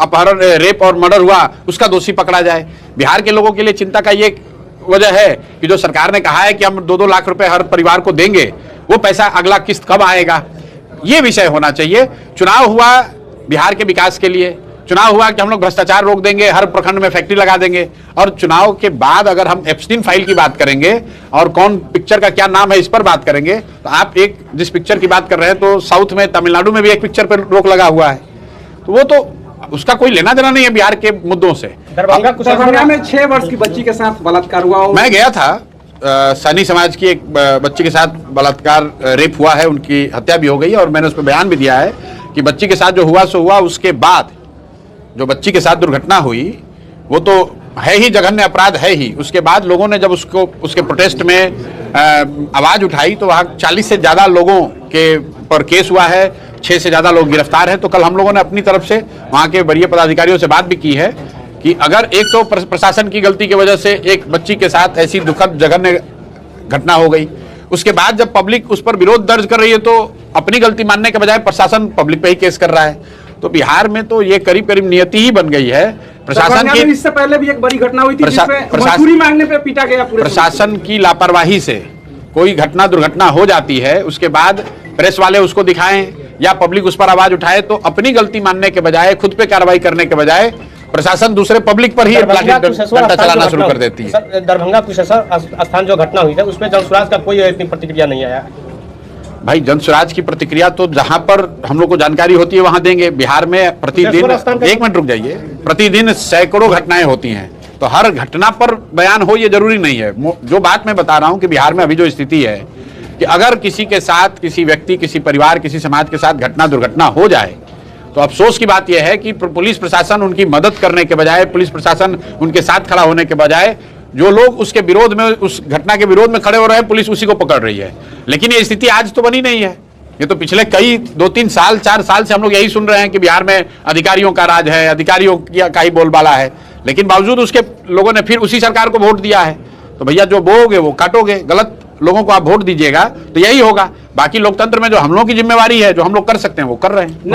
अपहरण, रेप और मर्डर हुआ उसका दोषी पकड़ा जाए। बिहार के लोगों के लिए चिंता का ये वजह है कि जो सरकार ने कहा है कि हम 2-2 लाख रुपए हर परिवार को देंगे, वो पैसा अगला किस्त कब आएगा, ये विषय होना चाहिए। चुनाव हुआ बिहार के विकास के लिए, चुनाव हुआ कि हम लोग भ्रष्टाचार रोक देंगे, हर प्रखंड में फैक्ट्री लगा देंगे, और चुनाव के बाद अगर हम एप्स्टीन फाइल की बात करेंगे और कौन पिक्चर का क्या नाम है इस पर बात करेंगे, तो आप एक जिस पिक्चर की बात कर रहे हैं तो साउथ में तमिलनाडु में भी एक पिक्चर पर रोक लगा हुआ है, तो वो तो उसका कोई लेना देना नहीं है बिहार के मुद्दों से। दरभंगा में 6 वर्ष की बच्ची के साथ बलात्कार हुआ। मैं गया था, सैनी समाज की एक बच्ची के साथ बलात्कार, रेप हुआ है, उनकी हत्या भी हो गई और मैंने उस पर बयान भी दिया है कि बच्ची के साथ जो हुआ सो हुआ। उसके बाद जो बच्ची के साथ दुर्घटना हुई वो तो है ही जघन्य अपराध है ही। उसके बाद लोगों ने जब उसके प्रोटेस्ट में आवाज उठाई तो वहाँ 40 से ज़्यादा लोगों के पर केस हुआ है, 6 से ज़्यादा लोग गिरफ्तार हैं। तो कल हम लोगों ने अपनी तरफ से वहाँ के वरीय पदाधिकारियों से बात भी की है कि अगर एक तो प्रशासन की गलती की वजह से एक बच्ची के साथ ऐसी दुखद जघन्य घटना हो गई, उसके बाद जब पब्लिक उस पर विरोध दर्ज कर रही है तो अपनी गलती मानने के बजाय प्रशासन पब्लिक पे ही केस कर रहा है। तो बिहार में तो ये करीब करीब नियति ही बन गई है प्रशासन की। इससे पहले भी एक बड़ी घटना हुई थी जिसमें मजदूरी मांगने पे पीटा गया पूरे। प्रशासन की लापरवाही से कोई घटना दुर्घटना हो जाती है, उसके बाद प्रेस वाले उसको दिखाएं या पब्लिक उस पर आवाज उठाए, तो अपनी गलती मानने के बजाय, खुद पे कार्रवाई करने के बजाय प्रशासन दूसरे पब्लिक पर ही डंडा चलाना शुरू कर देती है। दरभंगा कुशेश्वर स्थान जो घटना हुई थी उसमें जनसुराज का कोई इतनी प्रतिक्रिया नहीं आया। भाई जनसुराज की प्रतिक्रिया तो जहां पर हम लोग को जानकारी होती है वहां देंगे। बिहार में प्रतिदिन, एक मिनट रुक जाइए, प्रतिदिन सैकड़ों घटनाएं होती हैं, तो हर घटना पर बयान हो ये जरूरी नहीं है। जो बात मैं बता रहा हूं कि बिहार में अभी जो स्थिति है कि अगर किसी के साथ, किसी व्यक्ति, किसी परिवार, किसी समाज के साथ घटना दुर्घटना हो जाए तो अफसोस की बात यह है कि पुलिस प्रशासन उनकी मदद करने के बजाय, पुलिस प्रशासन उनके साथ खड़ा होने के बजाय, जो लोग उसके विरोध में, उस घटना के विरोध में खड़े हो रहे हैं, पुलिस उसी को पकड़ रही है। लेकिन ये स्थिति आज तो बनी नहीं है, ये तो पिछले कई 2-3 साल 4 साल से हम लोग यही सुन रहे हैं कि बिहार में अधिकारियों का राज है, अधिकारियों का ही बोलबाला है। लेकिन बावजूद उसके लोगों ने फिर उसी सरकार को वोट दिया है। तो भैया जो बोओगे वो काटोगे, गलत लोगों को आप वोट दीजिएगा तो यही होगा। बाकी लोकतंत्र में जो हम लोगों की जिम्मेवारी है, जो हम लोग कर सकते हैं वो कर रहे हैं।